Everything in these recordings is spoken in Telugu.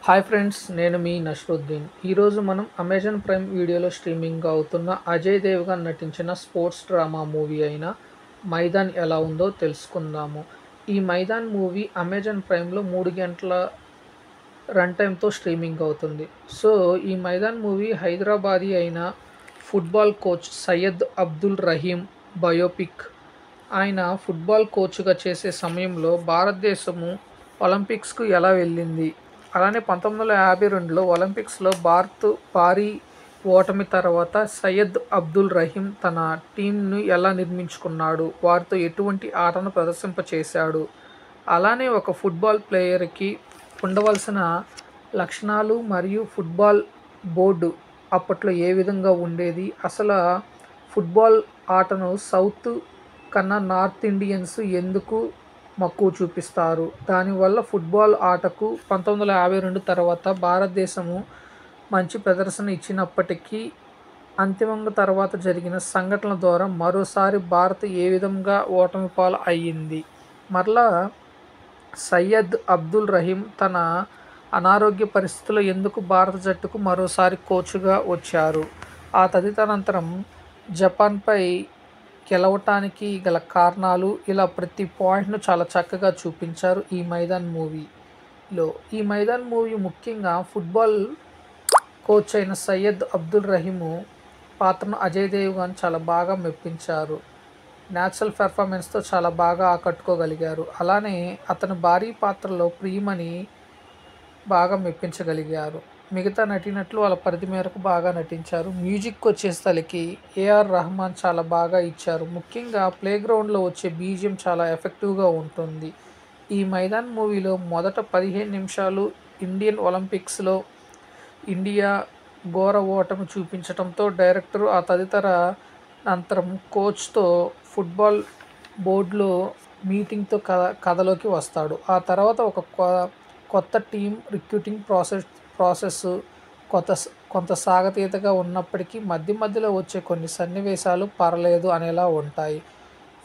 హాయ్ ఫ్రెండ్స్, నేను మీ నష్రుద్దీన్. ఈరోజు మనం అమెజాన్ ప్రైమ్ వీడియోలో స్ట్రీమింగ్ అవుతున్న అజయ్ దేవ్గన్ నటించిన స్పోర్ట్స్ డ్రామా మూవీ అయిన మైదాన్ ఎలా ఉందో తెలుసుకుందాము. ఈ మైదాన్ మూవీ అమెజాన్ ప్రైమ్లో 3 గంటల రన్ టైమ్తో స్ట్రీమింగ్ అవుతుంది. సో ఈ మైదాన్ మూవీ హైదరాబాదీ అయిన football coach Syed Abdul Rahim biopic. ఆయన ఫుట్బాల్ కోచ్గా చేసే సమయంలో భారతదేశము ఒలింపిక్స్కు ఎలా వెళ్ళింది, అలానే 1952లో ఒలింపిక్స్లో భారత్ భారీ ఓటమి తర్వాత సయ్యద్ అబ్దుల్ రహీం తన టీంను ఎలా నిర్మించుకున్నాడు, వారితో ఎటువంటి ఆటను ప్రదర్శింపచేశాడు, అలానే ఒక ఫుట్బాల్ ప్లేయర్కి ఉండవలసిన లక్షణాలు మరియు ఫుట్బాల్ బోర్డు అప్పట్లో ఏ విధంగా ఉండేది, అసలు ఫుట్బాల్ ఆటను సౌత్ కన్నా నార్త్ ఇండియన్స్ ఎందుకు మక్కువ చూపిస్తారు, దానివల్ల ఫుట్బాల్ ఆటకు 1952 తర్వాత భారతదేశము మంచి ప్రదర్శన ఇచ్చినప్పటికీ అంతిమంగా తర్వాత జరిగిన సంఘటనల ద్వారా మరోసారి భారత్ ఏ విధంగా ఓటమి పాలు అయ్యింది, మరలా సయ్యద్ అబ్దుల్ రహీం తన అనారోగ్య పరిస్థితుల్లో ఎందుకు భారత జట్టుకు మరోసారి కోచ్గా వచ్చారు, ఆ తదనంతరం జపాన్పై గెలవటానికి గల కారణాలు, ఇలా ప్రతి పాయింట్ను చాలా చక్కగా చూపించారు ఈ మైదాన్ మూవీలో. ఈ మైదాన్ మూవీ ముఖ్యంగా ఫుట్బాల్ కోచ్ అయిన సయ్యద్ అబ్దుల్ రహీము పాత్రను అజయ్ దేవ్గన్ చాలా బాగా మెప్పించారు. న్యాచురల్ పెర్ఫార్మెన్స్తో చాలా బాగా ఆకట్టుకోగలిగారు. అలానే అతని భారీ పాత్రలో ప్రియమని బాగా మెప్పించగలిగారు. మిగతా నటీనటులు వాళ్ళ పరిధి మేరకు బాగా నటించారు. మ్యూజిక్ వచ్చేసరికి ఏఆర్ రెహమాన్ చాలా బాగా ఇచ్చారు. ముఖ్యంగా ప్లేగ్రౌండ్లో వచ్చే బీజిఎం చాలా ఎఫెక్టివ్గా ఉంటుంది. ఈ మైదాన్ మూవీలో మొదట 15 నిమిషాలు ఇండియన్ ఒలింపిక్స్లో ఇండియా ఘోర ఓటమి చూపించడంతో డైరెక్టర్ ఆ తదనంతరం కోచ్తో ఫుట్బాల్ బోర్డులో మీటింగ్తో కథలోకి వస్తాడు. ఆ తర్వాత ఒక కొత్త టీం రిక్రూటింగ్ ప్రాసెస్ కొంత సాగతీతగా ఉన్నప్పటికీ మధ్య మధ్యలో వచ్చే కొన్ని సన్నివేశాలు పర్లేదు అనేలా ఉంటాయి.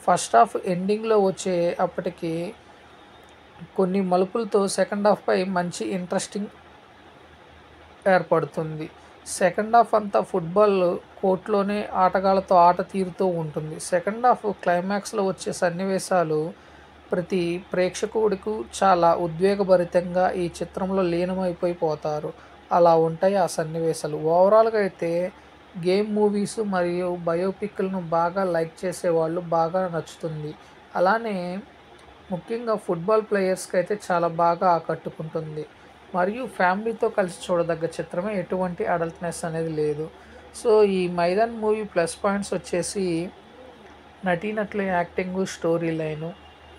ఫస్ట్ హాఫ్ ఎండింగ్లో వచ్చే అప్పటికి కొన్ని మలుపులతో సెకండ్ హాఫ్పై మంచి ఇంట్రెస్టింగ్ ఏర్పడుతుంది. సెకండ్ హాఫ్ అంతా ఫుట్బాల్ కోర్టులోనే ఆటగాళ్లతో ఆట తీరుతూ ఉంటుంది. సెకండ్ హాఫ్ క్లైమాక్స్లో వచ్చే సన్నివేశాలు ప్రతి ప్రేక్షకుడికి చాలా ఉద్వేగభరితంగా ఈ చిత్రంలో లీనమైపోతారు. అలా ఉంటాయి ఆ సన్నివేశాలు. ఓవరాల్గా అయితే గేమ్ మూవీస్ మరియు బయోపిక్లను బాగా లైక్ చేసేవాళ్ళు బాగా నచ్చుతుంది. అలానే ముఖ్యంగా ఫుట్బాల్ ప్లేయర్స్కి అయితే చాలా బాగా ఆకట్టుకుంటుంది. మరియు ఫ్యామిలీతో కలిసి చూడదగ్గ చిత్రమే, ఎటువంటి అడల్ట్నెస్ అనేది లేదు. సో ఈ మైదాన్ మూవీ ప్లస్ పాయింట్స్ వచ్చేసి నటీనటుల acting, story line,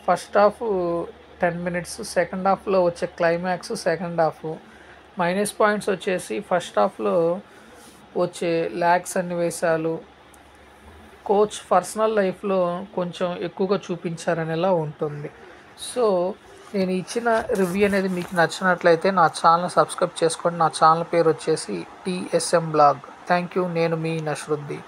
first half 10 minutes, second హాఫ్లో వచ్చే climax, second half. Minus points వచ్చేసి ఫస్ట్ హాఫ్లో వచ్చే ల్యాగ్ సన్నివేశాలు, కోచ్ పర్సనల్ లైఫ్లో కొంచెం ఎక్కువగా చూపించారనేలా ఉంటుంది. సో నేను ఇచ్చిన రివ్యూ అనేది మీకు నచ్చినట్లయితే నా ఛానల్ సబ్స్క్రైబ్ చేసుకోండి. నా ఛానల్ పేరు వచ్చేసి TSM బ్లాగ్. Thank you. నేను మీ నష్రుద్దీన్.